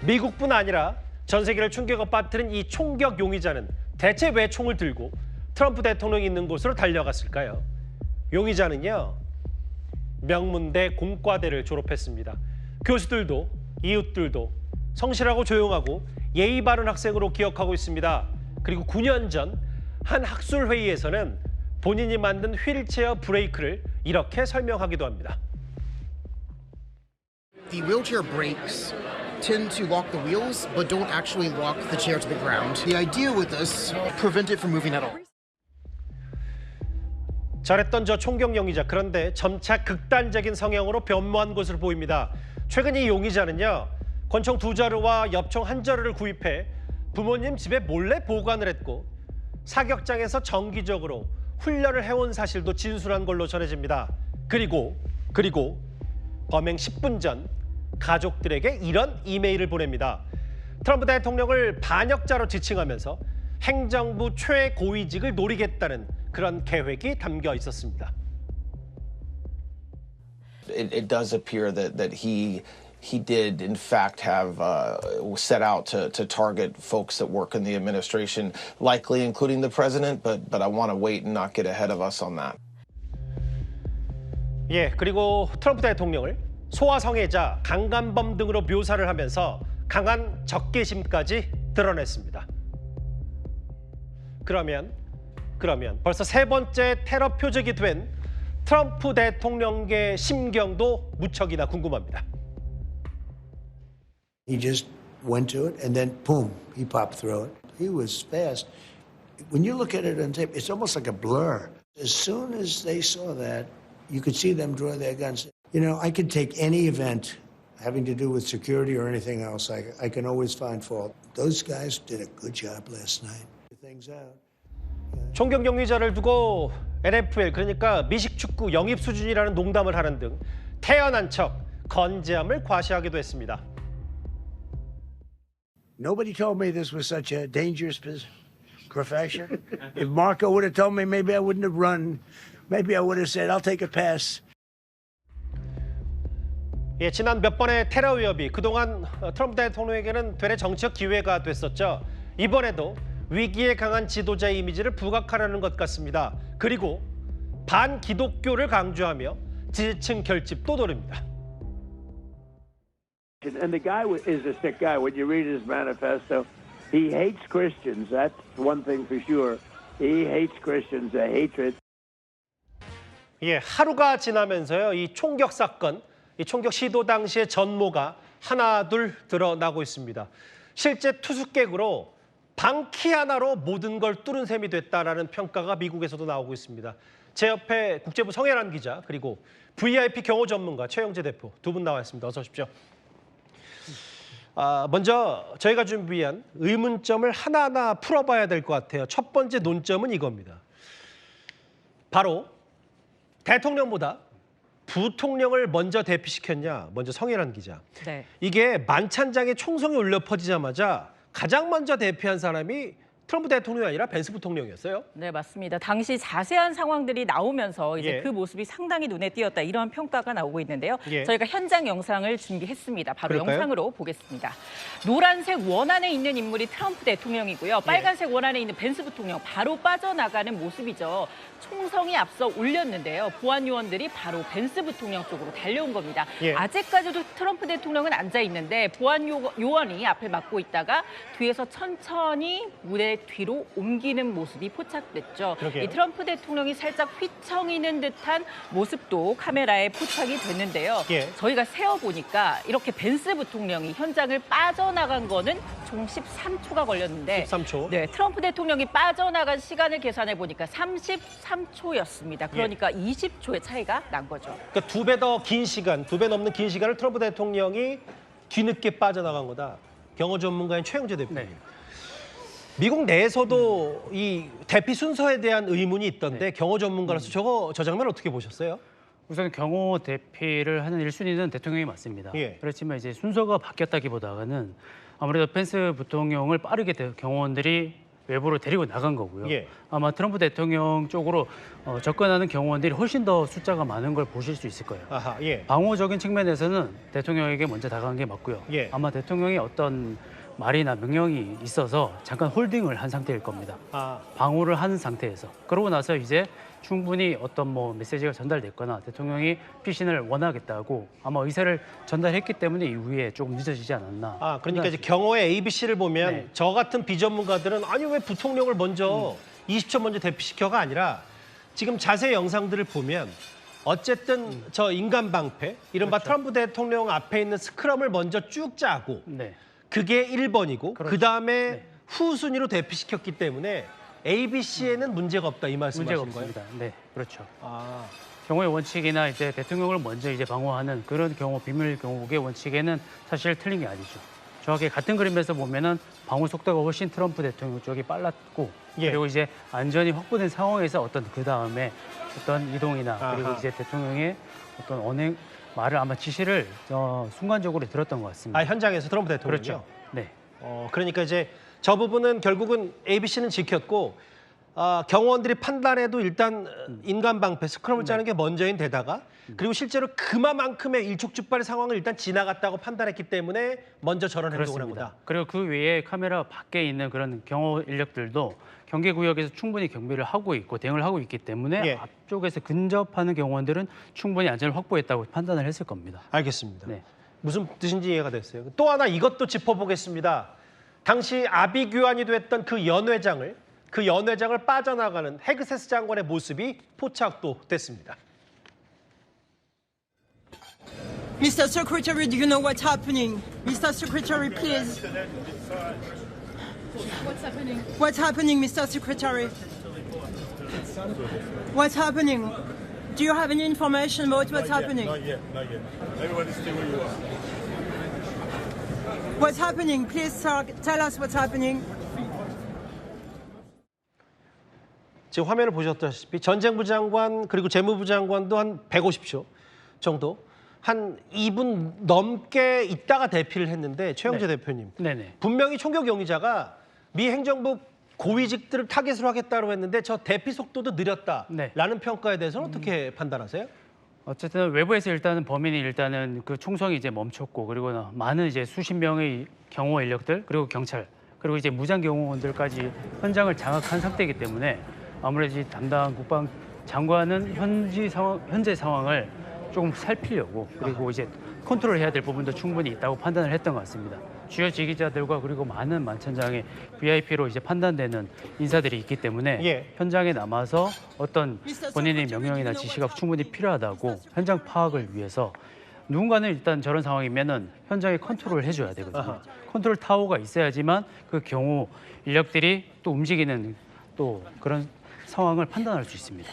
미국뿐 아니라 전 세계를 충격에 빠뜨린 이 총격 용의자는 대체 왜 총을 들고 트럼프 대통령이 있는 곳으로 달려갔을까요? 용의자는요, 명문대 공과대를 졸업했습니다. 교수들도 이웃들도 성실하고 조용하고 예의 바른 학생으로 기억하고 있습니다. 그리고 9년 전 한 학술 회의에서는 본인이 만든 휠체어 브레이크를 이렇게 설명하기도 합니다. The wheelchair brakes tend to lock the wheels, but don't actually lock the chair to the ground. The idea with this, prevent it from moving at all. 잘했던 저 총격 용의자, 그런데 점차 극단적인 성향으로 변모한 것으로 보입니다. 최근 이 용의자는요, 권총 2자루와 엽총 1자루를 구입해 부모님 집에 몰래 보관을 했고 사격장에서 정기적으로 훈련을 해온 사실도 진술한 걸로 전해집니다. 그리고 범행 10분 전 가족들에게 이런 이메일을 보냅니다. 트럼프 대통령을 반역자로 지칭하면서 행정부 최고위직을 노리겠다는 그런 계획이 담겨 있었습니다. It does appear that he did, in fact, have set out to target folks that work in the administration, likely including the president. But I want to wait and not get ahead of us on that. 예, 그리고 트럼프 대통령을 소아성애자, 강간범 등으로 묘사를 하면서 강한 적개심까지 드러냈습니다. 그러면 벌써 세 번째 테러 표적이 된 트럼프 대통령의 심경도 무척이나 궁금합니다. He just went to it, and then boom, he popped through it. He was fast. When you look at it on tape, it's almost like a blur. As soon as they saw that, you could see them draw their guns. You know, I could take any event having to do with security or anything else. I can always find fault. Those guys did a good job last night. Things out. 총격 용의자를 두고 NFL, 그러니까 미식축구 영입 수준이라는 농담을 하는 등 태연한 척 건재함을 과시하기도 했습니다. Nobody told me this was such a dangerous profession. If Marco would have told me, maybe I wouldn't have run. Maybe I would have said, I'll take a pass. 예, 지난 몇 번의 테러 위협이 그동안 트럼프 대통령에게는 되레 정치적 기회가 됐었죠. 이번에도 위기에 강한 지도자의 이미지를 부각하려는 것 같습니다. 그리고 반기독교를 강조하며 지지층 결집도 노립니다. And the guy is a sick guy. When you read his manifesto, he hates Christians. That's one thing for sure. He hates Christians, a hatred. 예, 하루가 지나면서요, 이 총격 사건, 이 총격 시도 당시의 전모가 하나둘 드러나고 있습니다. 실제 투숙객으로 방키 하나로 모든 걸 뚫은 셈이 됐다라는 평가가 미국에서도 나오고 있습니다. 제 옆에 국제부 성혜란 기자, 그리고 VIP 경호 전문가 최영재 대표 두 분 나와 있습니다. 어서 오십시오. 먼저 저희가 준비한 의문점을 하나하나 풀어봐야 될 것 같아요. 첫 번째 논점은 이겁니다. 바로 대통령보다 부통령을 먼저 대피시켰냐, 먼저 성혜란 기자. 네. 이게 만찬장에 총성이 울려 퍼지자마자 가장 먼저 대피한 사람이 트럼프 대통령이 아니라 벤스 부통령이었어요. 네, 맞습니다. 당시 자세한 상황들이 나오면서 이제 예. 그 모습이 상당히 눈에 띄었다, 이러한 평가가 나오고 있는데요. 예. 저희가 현장 영상을 준비했습니다. 바로 그럴까요? 영상으로 보겠습니다. 노란색 원안에 있는 인물이 트럼프 대통령이고요. 빨간색 원안에 있는 벤스 부통령, 바로 빠져나가는 모습이죠. 총성이 앞서 울렸는데요. 보안 요원들이 바로 벤스 부통령 쪽으로 달려온 겁니다. 예. 아직까지도 트럼프 대통령은 앉아 있는데 보안 요원이 앞을 막고 있다가 뒤에서 천천히 무대 뒤로 옮기는 모습이 포착됐죠. 그러게요. 이 트럼프 대통령이 살짝 휘청이는 듯한 모습도 카메라에 포착이 됐는데요. 예. 저희가 세어보니까 이렇게 벤스 부통령이 현장을 빠져나간 거는 총 13초가 걸렸는데 13초. 네, 트럼프 대통령이 빠져나간 시간을 계산해 보니까 33초였습니다. 그러니까 20초의 차이가 난 거죠. 그러니까 두 배 더 긴 시간, 두 배 넘는 긴 시간을 트럼프 대통령이 뒤늦게 빠져나간 거다. 경호 전문가인 최영재 대표님. 미국 내에서도 이 대피 순서에 대한 의문이 있던데 경호 전문가로서 저 장면 어떻게 보셨어요? 우선 경호 대피를 하는 1순위는 대통령이 맞습니다. 예. 그렇지만 이제 순서가 바뀌었다기보다는 아무래도 펜스 부통령을 빠르게 경호원들이 외부로 데리고 나간 거고요. 예. 아마 트럼프 대통령 쪽으로 접근하는 경호원들이 훨씬 더 숫자가 많은 걸 보실 수 있을 거예요. 아하, 예. 방어적인 측면에서는 대통령에게 먼저 다가간 게 맞고요. 예. 아마 대통령이 어떤 말이나 명령이 있어서 잠깐 홀딩을 한 상태일 겁니다. 아, 방어를 한 상태에서. 그러고 나서 이제 충분히 어떤 뭐 메시지가 전달됐거나 대통령이 피신을 원하겠다고 아마 의사를 전달했기 때문에 이후에 조금 늦어지지 않았나. 아, 그러니까 이제 경호의 ABC를 보면 네. 저 같은 비전문가들은 아니 왜 부통령을 먼저 20초 먼저 대피시켜가 아니라 지금 자세 영상들을 보면 어쨌든 저 인간 방패, 이른바 그렇죠. 트럼프 대통령 앞에 있는 스크럼을 먼저 쭉 짜고 네. 그게 1번이고 그렇죠. 그다음에 네. 후순위로 대피시켰기 때문에 ABC에는 문제가 없다 이 문제가 말씀하신 거예요? 없습니다. 네, 그렇죠. 아, 경호의 원칙이나 이제 대통령을 먼저 이제 방어하는 그런 경호 비밀 경호국의 원칙에는 사실 틀린 게 아니죠. 정확히 같은 그림에서 보면은 방어 속도가 훨씬 트럼프 대통령 쪽이 빨랐고 예. 그리고 이제 안전이 확보된 상황에서 어떤 그 다음에 어떤 이동이나 그리고 아하. 이제 대통령의 어떤 언행 말을 아마 지시를 순간적으로 들었던 것 같습니다. 아 현장에서 트럼프 대통령이요? 그렇죠. 네. 그러니까 이제 저 부분은 결국은 ABC는 지켰고 경호원들이 판단해도 일단 인간 방패 스크럼을 짜는 게 먼저인 데다가 그리고 실제로 그만큼의 일촉즉발의 상황을 일단 지나갔다고 판단했기 때문에 먼저 저런 행동을 한 그렇습니다. 거다. 그리고 그 외에 카메라 밖에 있는 그런 경호 인력들도 경계 구역에서 충분히 경비를 하고 있고 대응을 하고 있기 때문에 예. 앞쪽에서 근접하는 경호원들은 충분히 안전을 확보했다고 판단을 했을 겁니다. 알겠습니다. 네. 무슨 뜻인지 이해가 됐어요. 또 하나 이것도 짚어보겠습니다. 당시 아비 규환이 됐던 그 연회장을 빠져나가는 헤그세스 장관의 모습이 포착도 됐습니다. Mr. Secretary, do you know what's happening? Mr. Secretary, please. What's happening? What's happening, Mr. Secretary? What's happening? Do you have any information about what's happening? Not yet. Everybody stay where you are. What's happening? Please, sir, tell us what's happening. 지금 화면을 보셨다시피 전쟁부 장관 그리고 재무부 장관도 한 150초 정도 한 2분 넘게 있다가 대피를 했는데 최영재 네. 대표님 네네. 분명히 총격 용의자가 미 행정부 고위직들을 타겟으로 하겠다고 했는데 저 대피 속도도 느렸다라는 네. 평가에 대해서는 어떻게 판단하세요? 어쨌든 외부에서 일단은 범인이 일단은 그 총성이 이제 멈췄고 그리고 많은 이제 수십 명의 경호 인력들 그리고 경찰 그리고 이제 무장 경호원들까지 현장을 장악한 상태이기 때문에 아무래도 이 담당 국방 장관은 현재 상황을 조금 살피려고 그리고 이제 컨트롤해야 될 부분도 충분히 있다고 판단을 했던 것 같습니다. 주요 지휘자들과 그리고 많은 만천장의 VIP로 이제 판단되는 인사들이 있기 때문에 예. 현장에 남아서 어떤 본인의 명령이나 지시가 충분히 필요하다고 현장 파악을 위해서 누군가는 일단 저런 상황이면은 현장에 컨트롤을 해줘야 되거든요. 아하. 컨트롤 타워가 있어야지만 그 경우 인력들이 또 움직이는 또 그런 상황을 판단할 수 있습니다.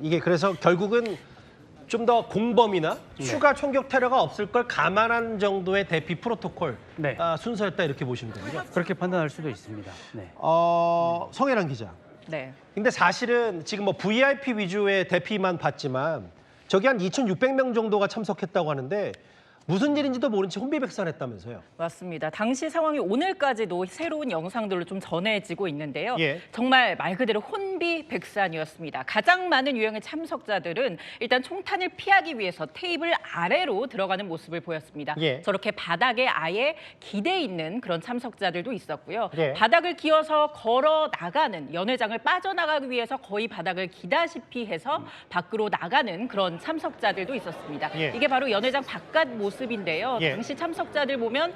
이게 그래서 결국은 좀 더 공범이나 네. 추가 총격 테러가 없을 걸 감안한 정도의 대피 프로토콜 네. 순서였다 이렇게 보시는 거군요. 그렇게 판단할 수도 있습니다. 네. 성혜란 기자. 네. 근데 사실은 지금 뭐 VIP 위주의 대피만 봤지만 저기 한 2,600명 정도가 참석했다고 하는데 무슨 일인지도 모른 채 혼비백산했다면서요. 맞습니다. 당시 상황이 오늘까지도 새로운 영상들로 좀 전해지고 있는데요. 예. 정말 말 그대로 혼비백산이었습니다. 가장 많은 유형의 참석자들은 일단 총탄을 피하기 위해서 테이블 아래로 들어가는 모습을 보였습니다. 예. 저렇게 바닥에 아예 기대 있는 그런 참석자들도 있었고요. 예. 바닥을 기어서 걸어 나가는 연회장을 빠져나가기 위해서 거의 바닥을 기다시피 해서 밖으로 나가는 그런 참석자들도 있었습니다. 예. 이게 바로 연회장 바깥 모습인데요. 예. 당시 참석자들 보면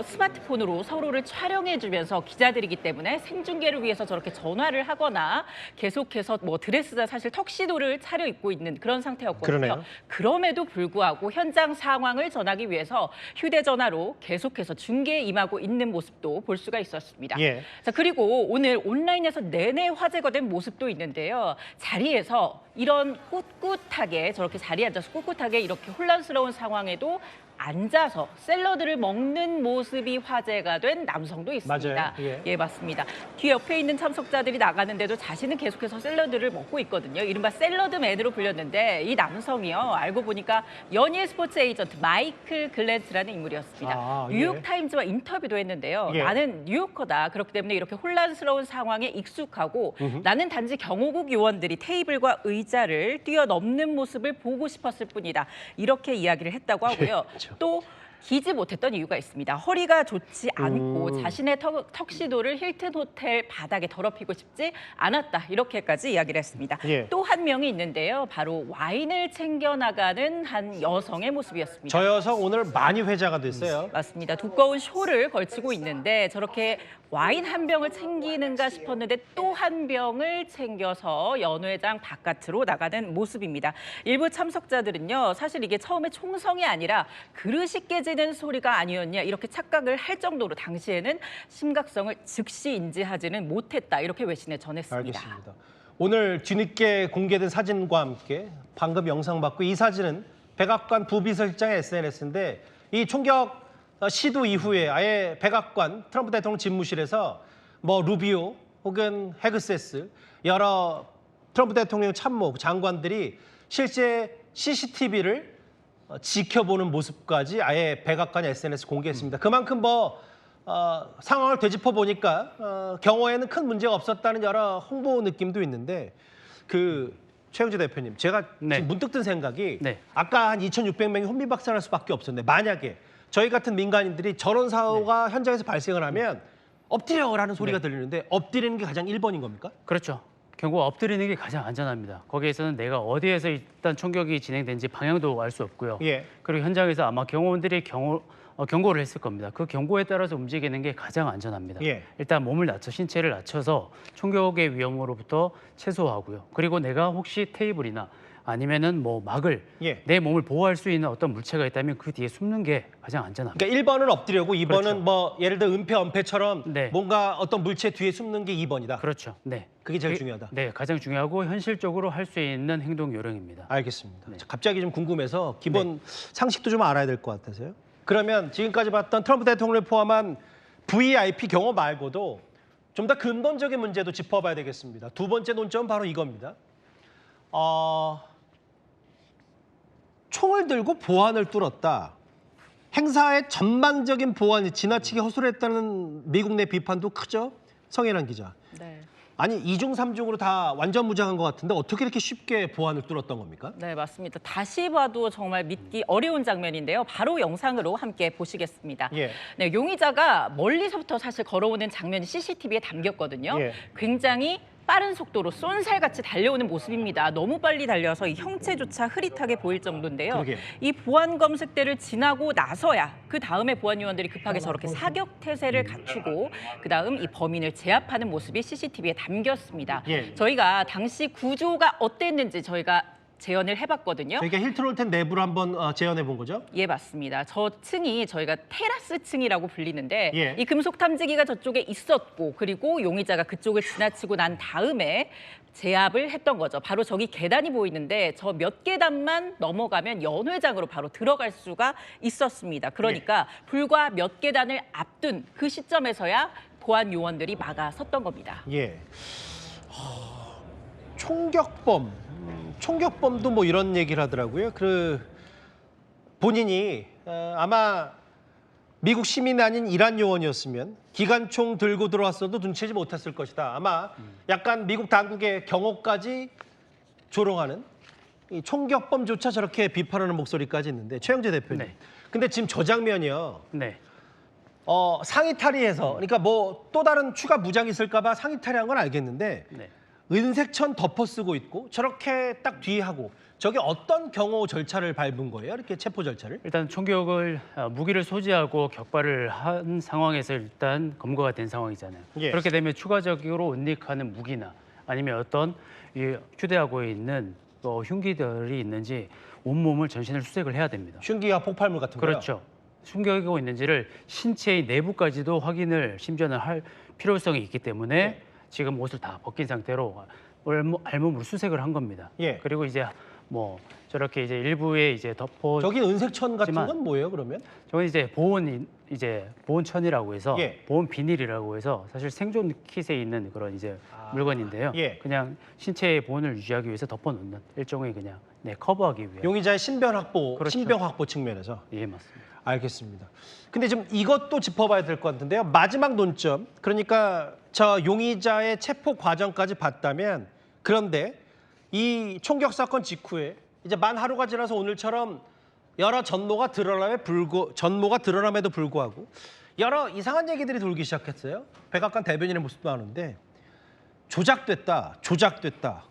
스마트폰으로 서로를 촬영해주면서 기자들이기 때문에 생중계를 위해서 저렇게 전화를 하거나 계속해서 뭐 드레스나 사실 턱시도를 차려입고 있는 그런 상태였거든요. 그러네요. 그럼에도 불구하고 현장 상황을 전하기 위해서 휴대전화로 계속해서 중계에 임하고 있는 모습도 볼 수가 있었습니다. 예. 자, 그리고 오늘 온라인에서 내내 화제가 된 모습도 있는데요. 자리에서 이런 꿋꿋하게 저렇게 자리에 앉아서 꿋꿋하게 이렇게 혼란스러운 상황에도 앉아서 샐러드를 먹는 모습이 화제가 된 남성도 있습니다. 맞아요. 예, 맞습니다. 뒤 옆에 있는 참석자들이 나가는데도 자신은 계속해서 샐러드를 먹고 있거든요. 이른바 샐러드맨으로 불렸는데 이 남성이요. 알고 보니까 연예 스포츠 에이전트 마이클 글랜트라는 인물이었습니다. 아, 예. 뉴욕타임즈와 인터뷰도 했는데요. 예. 나는 뉴요커다. 그렇기 때문에 이렇게 혼란스러운 상황에 익숙하고 나는 단지 경호국 요원들이 테이블과 의자를 뛰어넘는 모습을 보고 싶었을 뿐이다. 이렇게 이야기를 했다고 하고요. 그렇죠. 또 기지 못했던 이유가 있습니다. 허리가 좋지 않고 자신의 턱시도를 힐튼 호텔 바닥에 더럽히고 싶지 않았다. 이렇게까지 이야기를 했습니다. 예. 또 한 명이 있는데요. 바로 와인을 챙겨나가는 한 여성의 모습이었습니다. 저 여성 오늘 많이 회자가 됐어요. 맞습니다. 두꺼운 쇼를 걸치고 있는데 저렇게 와인 한 병을 챙기는가 싶었는데 또 한 병을 챙겨서 연회장 바깥으로 나가는 모습입니다. 일부 참석자들은요. 사실 이게 처음에 총성이 아니라 그릇이 깨지는 소리가 아니었냐 이렇게 착각을 할 정도로 당시에는 심각성을 즉시 인지하지는 못했다. 이렇게 외신에 전했습니다. 알겠습니다. 오늘 뒤늦게 공개된 사진과 함께 방금 영상 봤고 이 사진은 백악관 부비서실장의 SNS인데 이 총격 시도 이후에 아예 백악관 트럼프 대통령 집무실에서 뭐 루비오 혹은 헤그세스 여러 트럼프 대통령 참모 장관들이 실제 CCTV를 지켜보는 모습까지 아예 백악관의 SNS 공개했습니다. 그만큼 상황을 되짚어 보니까 경호에는 큰 문제가 없었다는 여러 홍보 느낌도 있는데 최영재 대표님, 제가 지금 문득 든 생각이 아까 한 2,600명이 혼미박산할 수밖에 없었는데 만약에 저희 같은 민간인들이 저런 사고가 현장에서 발생을 하면 엎드려라는 소리가 들리는데 엎드리는 게 가장 1번인 겁니까? 그렇죠. 결국 엎드리는 게 가장 안전합니다. 거기에서는 내가 어디에서 일단 총격이 진행된지 방향도 알 수 없고요. 예. 그리고 현장에서 아마 경호원들이 경고를 했을 겁니다. 그 경고에 따라서 움직이는 게 가장 안전합니다. 예. 일단 신체를 낮춰서 총격의 위험으로부터 최소화하고요. 그리고 내가 혹시 테이블이나 아니면은 막을 내 몸을 보호할 수 있는 어떤 물체가 있다면 그 뒤에 숨는 게 가장 안전합니다. 그러니까 1번은 엎드려고 2번은 그렇죠. 예를 들어 은폐, 엄폐처럼 뭔가 어떤 물체 뒤에 숨는 게 2번이다. 그렇죠. 네. 그게 제일 중요하다. 네, 가장 중요하고 현실적으로 할 수 있는 행동 요령입니다. 알겠습니다. 갑자기 좀 궁금해서 기본 상식도 좀 알아야 될 것 같아서요. 그러면 지금까지 봤던 트럼프 대통령을 포함한 VIP 경호 말고도 좀 더 근본적인 문제도 짚어봐야 되겠습니다. 두 번째 논점은 바로 이겁니다. 총을 들고 보안을 뚫었다. 행사의 전반적인 보안이 지나치게 허술했다는 미국 내 비판도 크죠? 성현환 기자. 네. 아니 2중, 3중으로 다 완전 무장한 것 같은데 어떻게 이렇게 쉽게 보안을 뚫었던 겁니까? 네, 맞습니다. 다시 봐도 정말 믿기 어려운 장면인데요. 바로 영상으로 함께 보시겠습니다. 예. 네, 용의자가 멀리서부터 사실 걸어오는 장면이 CCTV에 담겼거든요. 예. 굉장히 빠른 속도로 쏜살같이 달려오는 모습입니다. 너무 빨리 달려서 이 형체조차 흐릿하게 보일 정도인데요. 그러게요. 이 보안 검색대를 지나고 나서야 그 다음에 보안 요원들이 급하게 저렇게 사격 태세를 갖추고 그 다음 이 범인을 제압하는 모습이 CCTV에 담겼습니다. 예. 저희가 당시 구조가 어땠는지 저희가 재현을 해봤거든요. 그러니까 힐튼 호텔 내부를 한번 재현해 본 거죠? 예, 맞습니다. 저 층이 저희가 테라스 층이라고 불리는데 예. 이 금속 탐지기가 저쪽에 있었고 그리고 용의자가 그쪽을 지나치고 난 다음에 제압을 했던 거죠. 바로 저기 계단이 보이는데 저 몇 계단만 넘어가면 연회장으로 바로 들어갈 수가 있었습니다. 그러니까 불과 몇 계단을 앞둔 그 시점에서야 보안 요원들이 막아섰던 겁니다. 예. 총격범도 뭐 이런 얘기를 하더라고요. 본인이 아마 미국 시민이 아닌 이란 요원이었으면 기관총 들고 들어왔어도 눈치채지 못했을 것이다. 아마 약간 미국 당국의 경호까지 조롱하는 이 총격범조차 저렇게 비판하는 목소리까지 있는데 최영재 대표님. 네. 근데 지금 저 장면이요. 네. 상의 탈의해서 그러니까 뭐 또 다른 추가 무장이 있을까 봐 상의 탈의한 건 알겠는데 은색천 덮어 쓰고 있고 저렇게 딱 뒤에 하고 저게 어떤 경호 절차를 밟은 거예요? 이렇게 체포 절차를? 일단 총격을 무기를 소지하고 격발을 한 상황에서 일단 검거가 된 상황이잖아요. 예. 그렇게 되면 추가적으로 은닉하는 무기나 아니면 어떤 휴대하고 있는 흉기들이 있는지 온몸을 전신을 수색을 해야 됩니다. 흉기와 폭발물 같은 거요? 그렇죠. 숨겨지고 있는지를 신체의 내부까지도 확인을 심지어는 할 필요성이 있기 때문에 지금 옷을 다 벗긴 상태로 알몸으로 수색을 한 겁니다. 예. 그리고 이제 저렇게 이제 일부에 이제 덮어. 저기 은색천 같은 하지만- 건 뭐예요, 그러면? 저건 이제 보온천이라고 해서 예. 보온 비닐이라고 해서 사실 생존 킷에 있는 그런 이제 물건인데요. 예. 그냥 신체의 보온을 유지하기 위해서 덮어놓는 일종의 그냥 커버하기 위한. 용의자의 신변 확보, 그렇죠. 신병 확보 측면에서. 예, 맞습니다. 알겠습니다. 근데 좀 이것도 짚어봐야 될 것 같은데요. 마지막 논점. 그러니까 저 용의자의 체포 과정까지 봤다면, 그런데 이 총격 사건 직후에 이제 만 하루가 지나서 오늘처럼 여러 전모가 드러남에도 불구하고 여러 이상한 얘기들이 돌기 시작했어요. 백악관 대변인의 모습도 나오는데 조작됐다.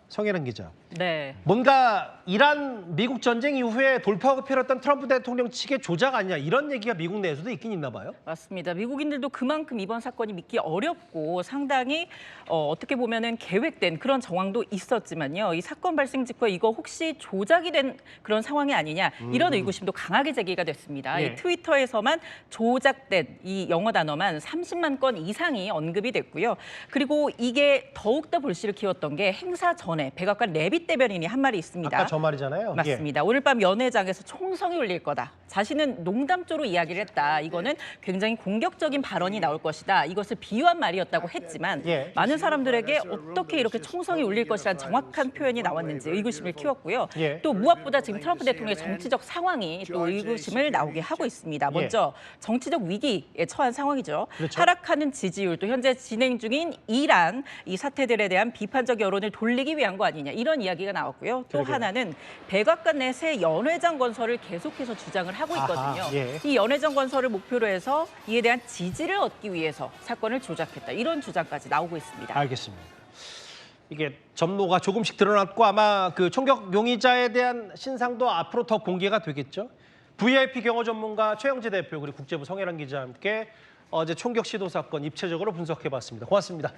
성혜란 기자. 네. 뭔가 이란 미국 전쟁 이후에 돌파구가 펴렸던 트럼프 대통령 측의 조작 아니냐, 이런 얘기가 미국 내에서도 있긴 있나 봐요. 맞습니다. 미국인들도 그만큼 이번 사건이 믿기 어렵고 상당히 어떻게 보면은 계획된 그런 정황도 있었지만요. 이 사건 발생 직후에 이거 혹시 조작이 된 그런 상황이 아니냐, 이런 의구심도 강하게 제기가 됐습니다. 예. 이 트위터에서만 조작된 이 영어 단어만 30만 건 이상이 언급이 됐고요. 그리고 이게 더욱더 불씨를 키웠던 게 행사 전에 백악관 레빗 대변인이 한 말이 있습니다. 아까 저 말이잖아요. 맞습니다. 오늘 밤 연회장에서 총성이 울릴 거다. 자신은 농담조로 이야기를 했다. 이거는 굉장히 공격적인 발언이 나올 것이다. 이것을 비유한 말이었다고 했지만 예. 많은 사람들에게 어떻게 이렇게 총성이 울릴 것이라는 정확한 표현이 나왔는지 의구심을 키웠고요. 예. 또 무엇보다 지금 트럼프 대통령의 정치적 상황이 또 의구심을 나오게 하고 있습니다. 먼저 정치적 위기에 처한 상황이죠. 그렇죠. 하락하는 지지율, 또 현재 진행 중인 이란 이 사태들에 대한 비판적 여론을 돌리기 위한 거 아니냐, 이런 이야기가 나왔고요. 또 그러게요. 하나는 백악관 내 새 연회장 건설을 계속해서 주장을 하고 있거든요. 아하, 예. 이 연회장 건설을 목표로 해서 이에 대한 지지를 얻기 위해서 사건을 조작했다, 이런 주장까지 나오고 있습니다. 알겠습니다. 이게 전모가 조금씩 드러났고 아마 그 총격 용의자에 대한 신상도 앞으로 더 공개가 되겠죠. VIP 경호 전문가 최영재 대표, 그리고 국제부 성혜란 기자와 함께 어제 총격 시도 사건 입체적으로 분석해봤습니다. 고맙습니다.